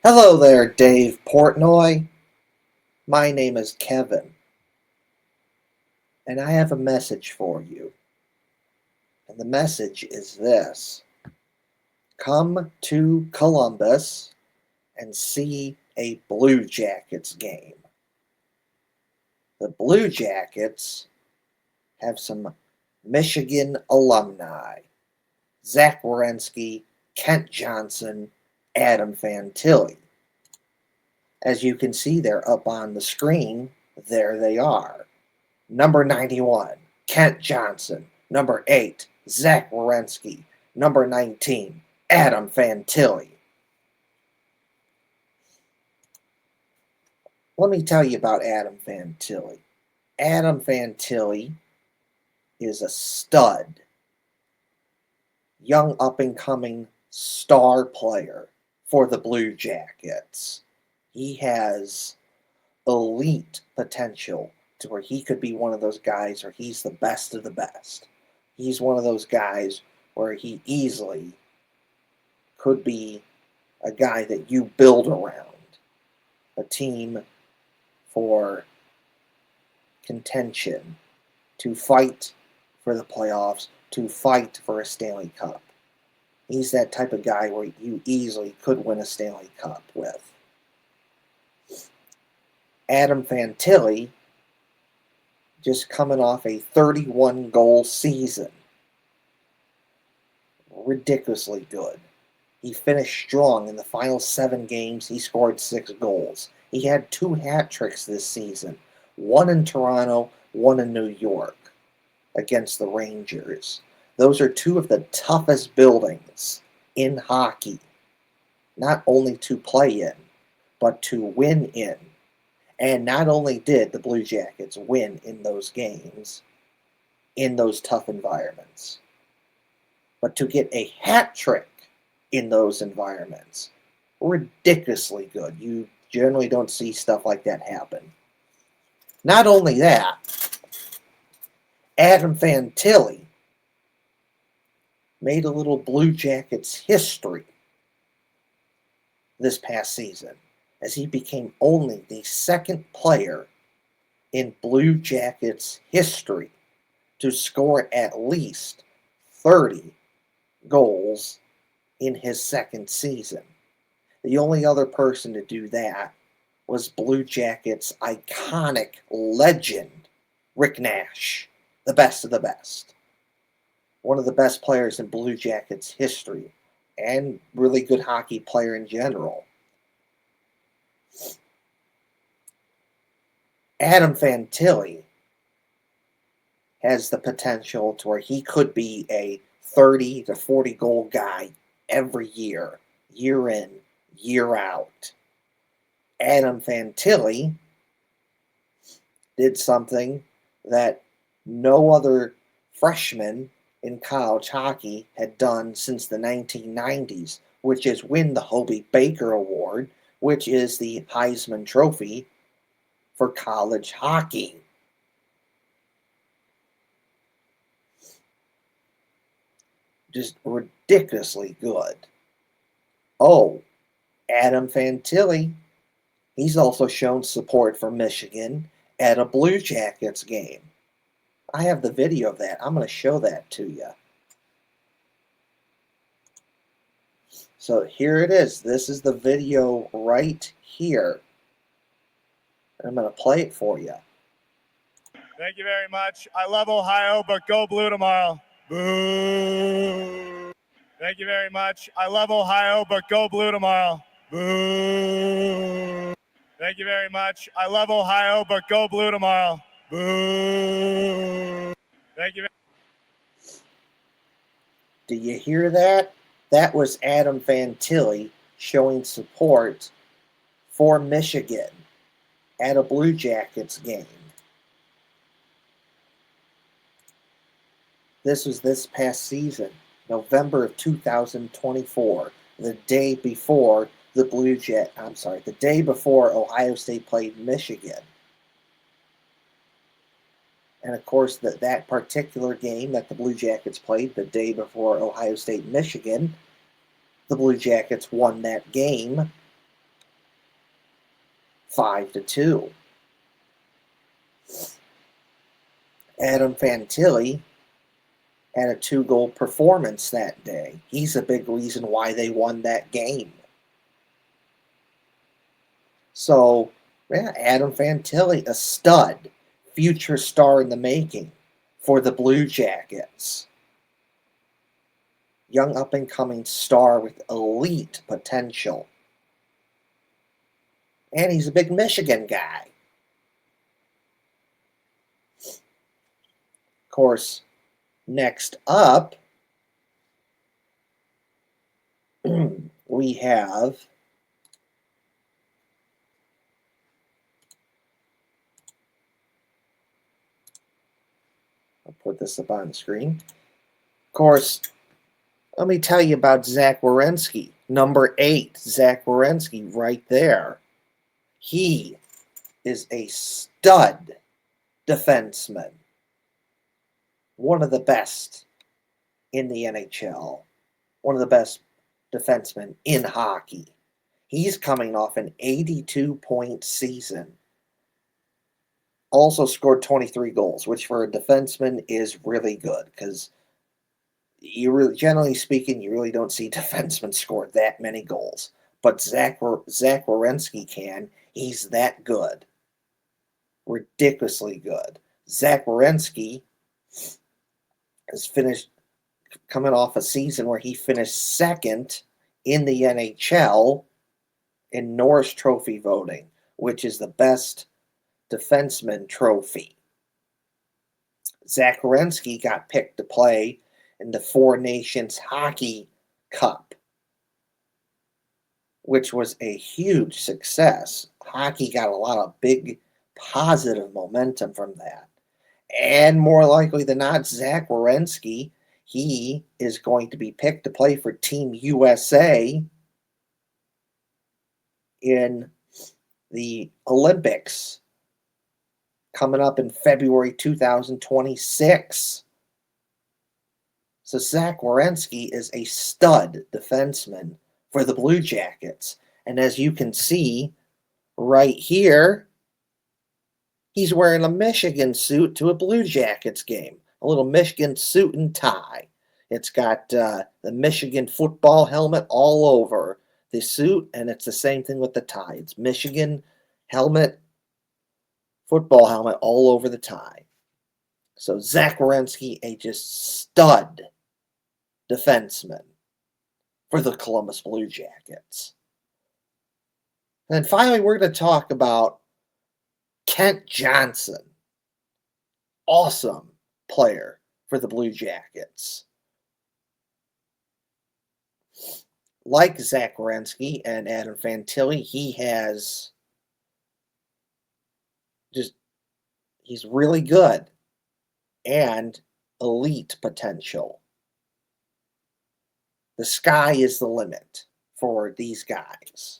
Hello there, Dave Portnoy. My name is Kevin, and I have a message for you. And the message is this: come to Columbus and see a Blue Jackets game. The Blue Jackets have some Michigan alumni: Zach Werenski, Kent Johnson, Adam Fantilli. As you can see there up on the screen, there they are. Number 91, Kent Johnson. Number 8, Zach Werenski. Number 19, Adam Fantilli. Let me tell you about Adam Fantilli. Adam Fantilli is a stud, young up-and-coming star player for the Blue Jackets. He has elite potential to where he could be one of those guys where he's the best of the best. He's one of those guys where he easily could be a guy that you build around, a team for contention, to fight for the playoffs, to fight for a Stanley Cup. He's that type of guy where you easily could win a Stanley Cup with. Adam Fantilli just coming off a 31-goal season. Ridiculously good. He finished strong in the final 7 games. He scored 6 goals. He had 2 hat tricks this season. One in Toronto, one in New York against the Rangers. Those are 2 of the toughest buildings in hockey. Not only to play in, but to win in. And not only did the Blue Jackets win in those games, in those tough environments, but to get a hat trick in those environments, ridiculously good. You generally don't see stuff like that happen. Not only that, Adam Fantilli made a little Blue Jackets history this past season, as he became only the 2nd player in Blue Jackets history to score at least 30 goals in his 2nd season. The only other person to do that was Blue Jackets' iconic legend, Rick Nash, the best of the best. One of the best players in Blue Jackets history, and really good hockey player in general. Adam Fantilli has the potential to where he could be a 30 to 40 goal guy every year, year in, year out. Adam Fantilli did something that no other freshman in college hockey had done since the 1990s, which is win the Hobey Baker Award, which is the Heisman Trophy for college hockey. Just ridiculously good. Oh, Adam Fantilli, he's also shown support for Michigan at a Blue Jackets game. I have the video of that. I'm going to show that to you. So here it is. This is the video right here. I'm going to play it for you. Thank you very much. I love Ohio, but go blue tomorrow. Boo. Thank you very much. I love Ohio, but go blue tomorrow. Boo. Thank you very much. I love Ohio, but go blue tomorrow. Boo. Thank you. Do you hear that? That was Adam Fantilli showing support for Michigan at a Blue Jackets game. This was this past season, November of 2024, the day before the day before Ohio State played Michigan. And of course, that particular game that the Blue Jackets played the day before Ohio State Michigan, the Blue Jackets won that game 5-2. Adam Fantilli had a 2-goal performance that day. He's a big reason why they won that game. So, yeah, Adam Fantilli, a stud, future star in the making for the Blue Jackets. Young up-and-coming star with elite potential. And he's a big Michigan guy. Of course, next up, we have I'll put this up on the screen. Of course, let me tell you about Zach Werenski. Number 8, Zach Werenski, right there. He is a stud defenseman. One of the best in the NHL. One of the best defensemen in hockey. He's coming off an 82-point season. Also scored 23 goals, which for a defenseman is really good because generally speaking, you really don't see defensemen score that many goals. But Zach Werenski can. He's that good. Ridiculously good. Zach Werenski has finished coming off a season where he finished second in the NHL in Norris Trophy voting, which is the best defenseman trophy. Zach Werenski got picked to play in the Four Nations Hockey Cup, which was a huge success. Hockey got a lot of big positive momentum from that. And more likely than not, Zach Werenski, he is going to be picked to play for Team USA in the Olympics coming up in February 2026. So Zach Werenski is a stud defenseman for the Blue Jackets. And as you can see right here, he's wearing a Michigan suit to a Blue Jackets game. A little Michigan suit and tie. It's got the Michigan football helmet all over the suit, and it's the same thing with the tie. It's Michigan helmet, football helmet all over the tie. So Zach Werenski, a just stud defenseman for the Columbus Blue Jackets. And then finally, we're going to talk about Kent Johnson. Awesome player for the Blue Jackets. Like Zach Werenski and Adam Fantilli, he's really good and elite potential. The sky is the limit for these guys.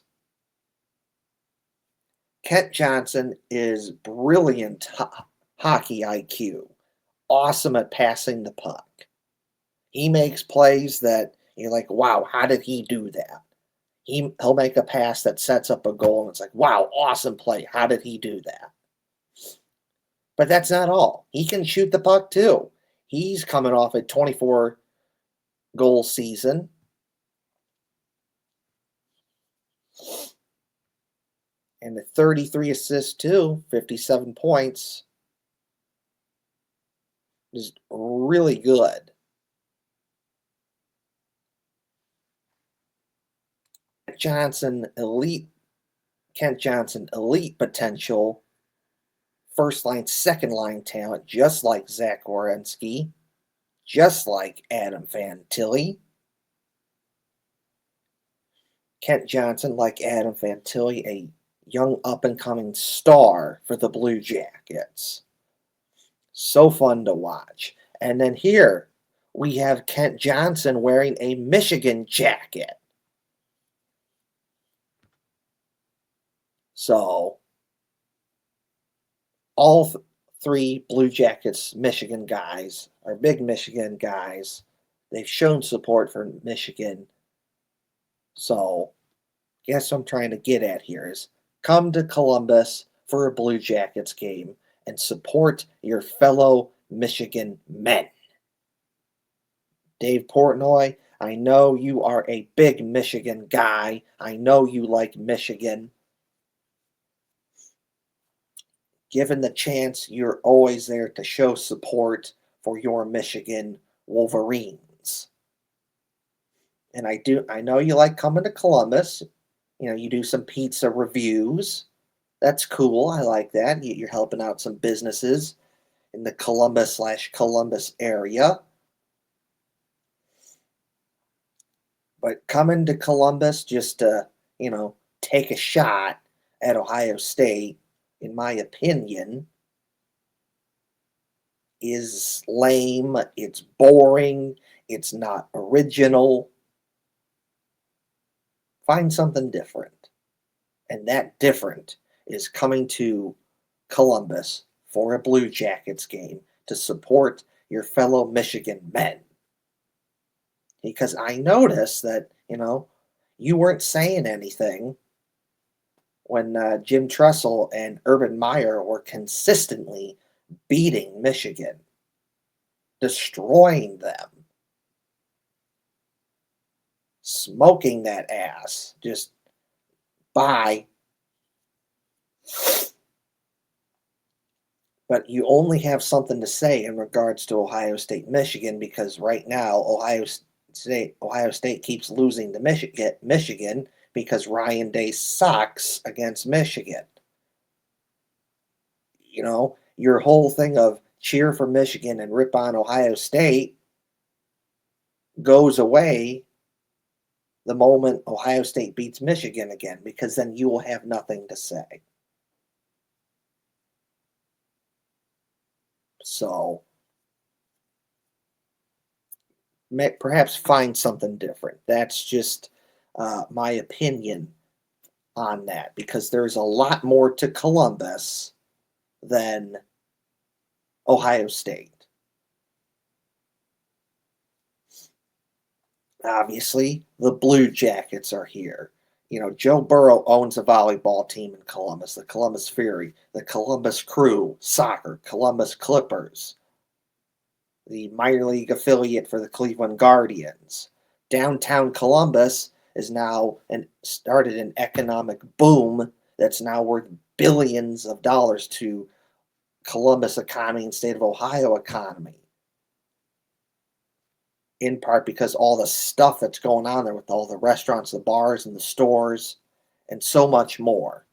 Kent Johnson is brilliant hockey IQ. Awesome at passing the puck. He makes plays that you're like, wow, how did he do that? He'll make a pass that sets up a goal, and it's like, wow, awesome play. How did he do that? But that's not all. He can shoot the puck too. He's coming off a 24-goal season. And the 33 assists too, 57 points. Is really good. Kent Johnson, elite potential. First line, second line talent, just like Zach Werenski, just like Adam Fantilli. Kent Johnson, like Adam Fantilli, a young up-and-coming star for the Blue Jackets. So fun to watch. And then here we have Kent Johnson wearing a Michigan jacket. So all three Blue Jackets Michigan guys are big Michigan guys. They've shown support for Michigan. So, guess what I'm trying to get at here is Come to Columbus for a Blue Jackets game and support your fellow Michigan men. Dave Portnoy, I know you are a big Michigan guy. I know you like Michigan. Given the chance, you're always there to show support for your Michigan Wolverines. And I know you like coming to Columbus. You do some pizza reviews. That's cool. I like that. You're helping out some businesses in the Columbus/Columbus area. But coming to Columbus just to, take a shot at Ohio State, in my opinion, is lame. It's boring. It's not original. Find something different. And that different is coming to Columbus for a Blue Jackets game to support your fellow Michigan men. Because I noticed that, you weren't saying anything when Jim Tressel and Urban Meyer were consistently beating Michigan, destroying them, smoking that ass. Just bye. But you only have something to say in regards to Ohio State, Michigan, because right now Ohio State keeps losing to Michigan because Ryan Day sucks against Michigan. Your whole thing of cheer for Michigan and rip on Ohio State goes away the moment Ohio State beats Michigan again, because then you will have nothing to say. So perhaps find something different. That's just my opinion on that, because there's a lot more to Columbus than Ohio State. Obviously, the Blue Jackets are here. Joe Burrow owns a volleyball team in Columbus, the Columbus Fury, the Columbus Crew Soccer, Columbus Clippers, the minor league affiliate for the Cleveland Guardians. Downtown Columbus is now started an economic boom that's now worth billions of dollars to Columbus economy and state of Ohio economy. In part because all the stuff that's going on there with all the restaurants, the bars, and the stores, and so much more.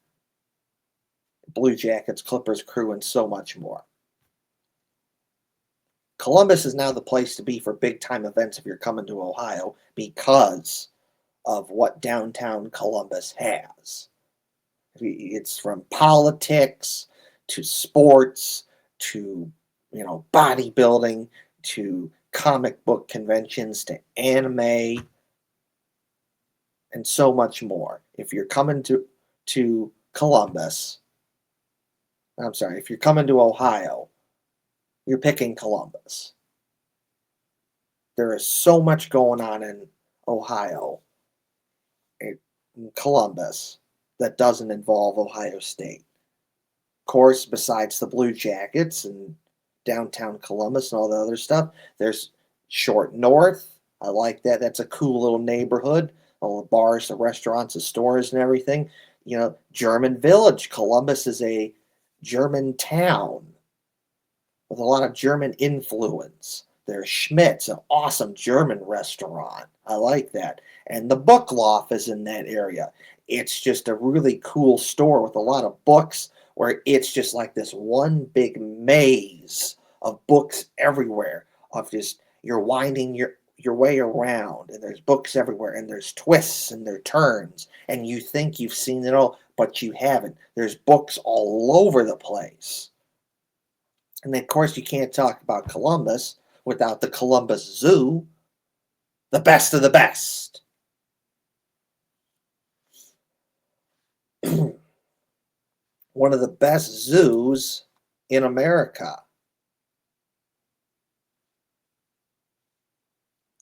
Blue Jackets, Clippers, Crew, and so much more. Columbus is now the place to be for big-time events if you're coming to Ohio, because of what downtown Columbus has. It's from politics to sports to, bodybuilding to comic book conventions to anime and so much more. If you're coming to Columbus, if you're coming to Ohio, you're picking Columbus. There is so much going on in Ohio, in Columbus, that doesn't involve Ohio State. Of course, besides the Blue Jackets and downtown Columbus and all the other stuff, there's Short North. I like that. That's a cool little neighborhood. All the bars, the restaurants, the stores, and everything. German Village. Columbus is a German town with a lot of German influence. There's Schmidt's, an awesome German restaurant. I like that. And the Book Loft is in that area. It's just a really cool store with a lot of books, where it's just like this one big maze of books everywhere. Of just, you're winding your way around, and there's books everywhere, and there's twists and there turns, and you think you've seen it all, but you haven't. There's books all over the place. And then, of course, you can't talk about Columbus without the Columbus Zoo, the best of the best. One of the best zoos in America.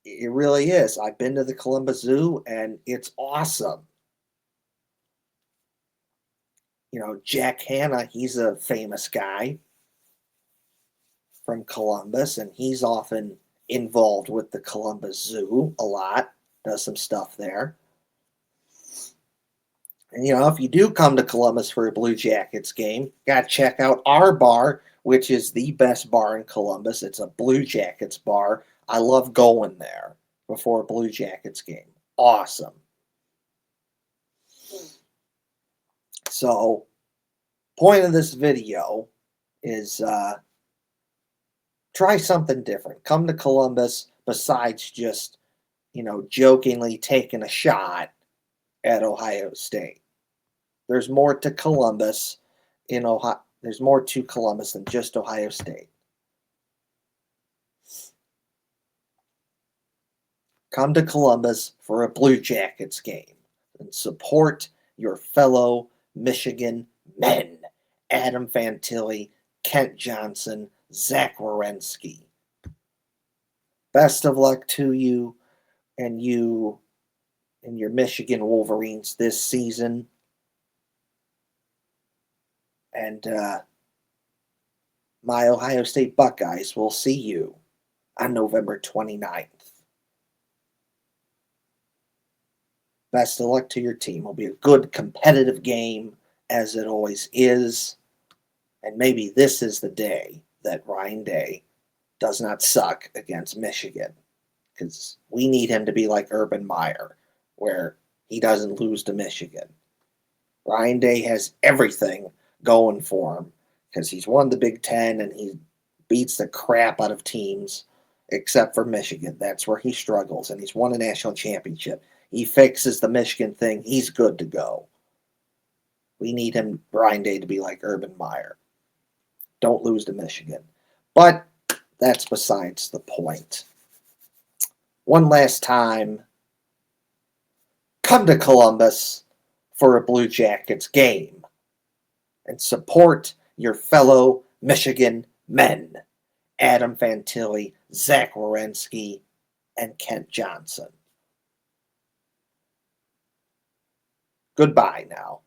It really is. I've been to the Columbus Zoo, and it's awesome. Jack Hanna, he's a famous guy from Columbus, and he's often involved with the Columbus Zoo a lot, does some stuff there. And, if you do come to Columbus for a Blue Jackets game, got to check out our bar, which is the best bar in Columbus. It's a Blue Jackets bar. I love going there before a Blue Jackets game. Awesome. So, point of this video is try something different. Come to Columbus besides just, jokingly taking a shot at Ohio State. There's more to Columbus in Ohio. There's more to Columbus than just Ohio State. Come to Columbus for a Blue Jackets game and support your fellow Michigan men. Adam Fantilli, Kent Johnson, Zach Werenski. Best of luck to you and your Michigan Wolverines this season. And my Ohio State Buckeyes will see you on November 29th. Best of luck to your team. It'll be a good competitive game, as it always is. And maybe this is the day that Ryan Day does not suck against Michigan. Because we need him to be like Urban Meyer, where he doesn't lose to Michigan. Ryan Day has everything going for him because he's won the Big Ten and he beats the crap out of teams except for Michigan. That's where he struggles, and he's won a national championship. He fixes the Michigan thing. He's good to go. We need him, Ryan Day, to be like Urban Meyer. Don't lose to Michigan. But that's besides the point. One last time, come to Columbus for a Blue Jackets game and support your fellow Michigan men. Adam Fantilli, Zach Werenski, and Kent Johnson. Goodbye now.